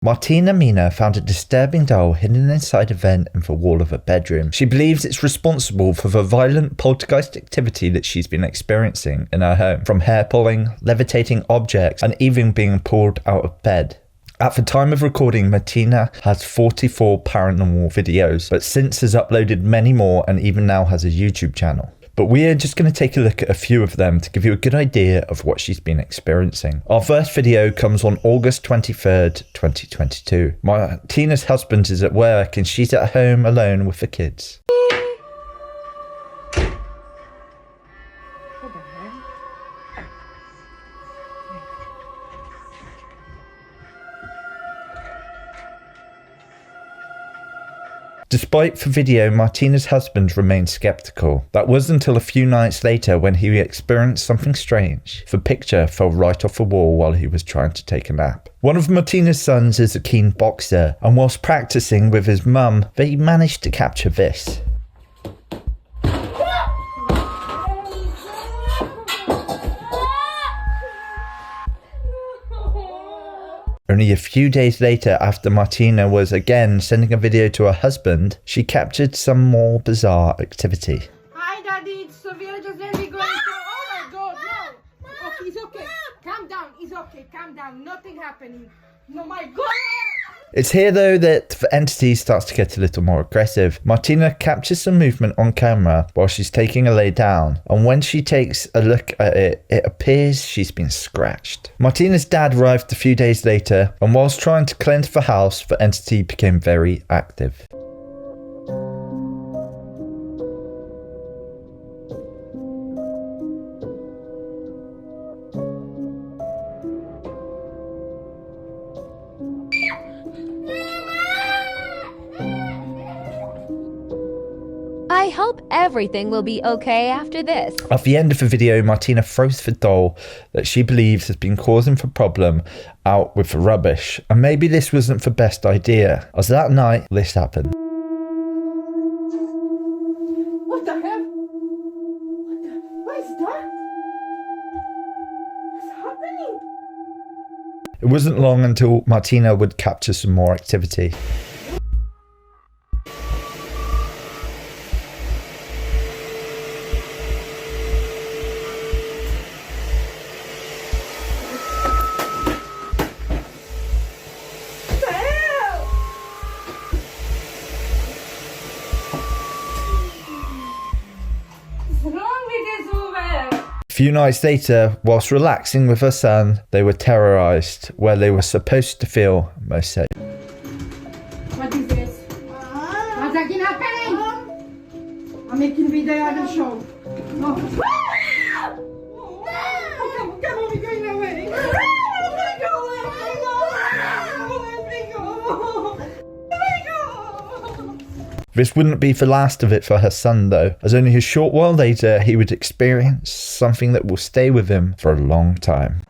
Martina Mina found a disturbing doll hidden inside a vent in the wall of her bedroom. She believes it's responsible for the violent poltergeist activity that she's been experiencing in her home, from hair pulling, levitating objects, and even being pulled out of bed. At the time of recording, Martina has 44 paranormal videos, but since has uploaded many more and even now has a YouTube channel. But we are just going to take a look at a few of them to give you a good idea of what she's been experiencing. Our first video comes on August 23rd, 2022. Martina's husband is at work and she's at home alone with the kids. Despite the video, Martina's husband remained skeptical. That was until a few nights later when he experienced something strange. The picture fell right off the wall while he was trying to take a nap. One of Martina's sons is a keen boxer, and whilst practicing with his mum, they managed to capture this. Only a few days later, after Martina was again sending a video to her husband, she captured some more bizarre activity. Hi Daddy, it's Sophia, just let me go. Oh my God, no! Okay, it's okay. Calm down, it's okay, calm down. Nothing happening. No, my God! It's here though that the entity starts to get a little more aggressive. Martina captures some movement on camera while she's taking a lay down, and when she takes a look at it, it appears she's been scratched. Martina's dad arrived a few days later, and whilst trying to cleanse the house, the entity became very active. I hope everything will be okay after this. At the end of the video, Martina throws the doll that she believes has been causing the problem out with the rubbish. And maybe this wasn't the best idea, as that night, this happened. What the hell? What is that? What's happening? It wasn't long until Martina would capture some more activity. A few nights later, whilst relaxing with her son, they were terrorized, where they were supposed to feel most safe. What is this? What's happening? I'm making video, I will show. Oh. Come on, we're going away. This wouldn't be the last of it for her son though, as only a short while later he would experience something that will stay with him for a long time.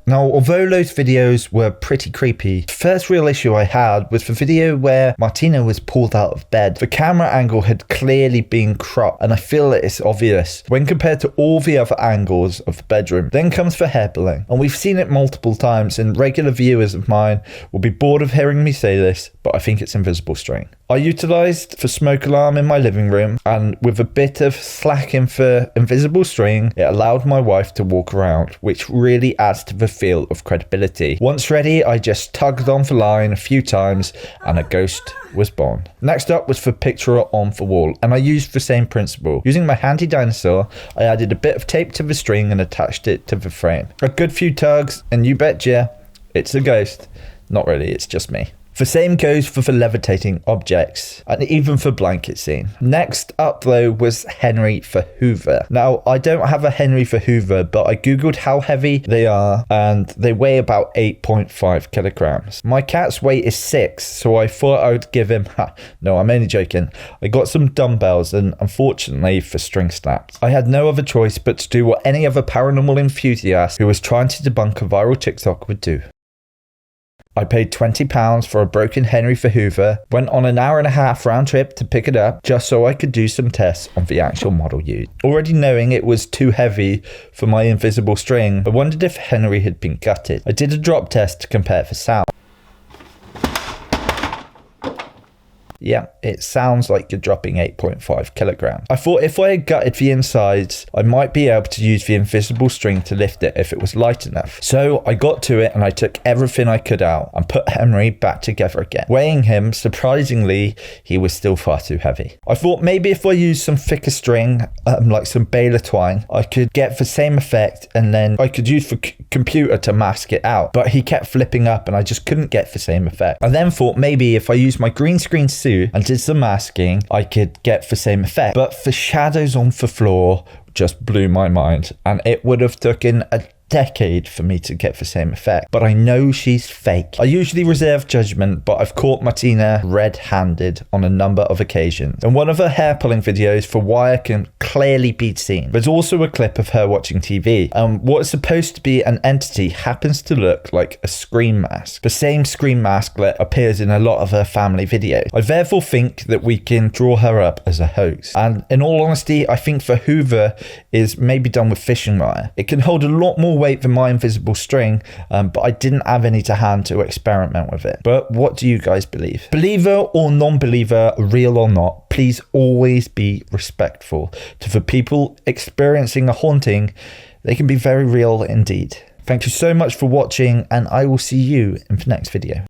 Now, although those videos were pretty creepy, the first real issue I had was the video where Martina was pulled out of bed. The camera angle had clearly been cropped, and I feel that it's obvious when compared to all the other angles of the bedroom. Then comes the hair pulling, and we've seen it multiple times, and regular viewers of mine will be bored of hearing me say this, but I think it's invisible string. I utilised the smoke alarm in my living room, and with a bit of slack in the invisible string, it allowed my wife to walk around, which really adds to the feel of credibility. Once ready, I just tugged on the line a few times and a ghost was born. Next up was the picture on the wall, and I used the same principle. Using my handy dinosaur, I added a bit of tape to the string and attached it to the frame. A good few tugs, and you betcha, it's a ghost. Not really, it's just me. The same goes for the levitating objects, and even for blanket scene. Next up though was Henry for Hoover. Now, I don't have a Henry for Hoover, but I googled how heavy they are, and they weigh about 8.5 kilograms. My cat's weight is 6, so I thought I would give him, no, I'm only joking. I got some dumbbells, and unfortunately for string snaps, I had no other choice but to do what any other paranormal enthusiast who was trying to debunk a viral TikTok would do. I paid £20 for a broken Henry for Hoover, went on an hour and a half round trip to pick it up just so I could do some tests on the actual model used. Already knowing it was too heavy for my invisible string, I wondered if Henry had been gutted. I did a drop test to compare the sound. Yeah, it sounds like you're dropping 8.5 kilograms. I thought if I had gutted the insides, I might be able to use the invisible string to lift it if it was light enough. So I got to it and I took everything I could out and put Henry back together again. Weighing him, surprisingly, he was still far too heavy. I thought maybe if I used some thicker string, like some baler twine, I could get the same effect, and then I could use the computer to mask it out. But he kept flipping up and I just couldn't get the same effect. I then thought maybe if I used my green screen suit and did some masking, I could get the same effect. But the shadows on the floor just blew my mind, and it would have taken a decade for me to get the same effect. But I know she's fake. I usually reserve judgment, but I've caught Martina red-handed on a number of occasions. In one of her hair pulling videos, the wire can clearly be seen. There's also a clip of her watching TV, and what is supposed to be an entity happens to look like a screen mask. The same screen mask that appears in a lot of her family videos. I therefore think that we can draw her up as a hoax. And in all honesty, I think the Hoover is maybe done with fishing wire. It can hold a lot more weight than my invisible string, but I didn't have any to hand to experiment with it. But what do you guys believe? Believer or non-believer, real or not, please always be respectful to the people experiencing a haunting. They can be very real indeed. Thank you so much for watching, and I will see you in the next video.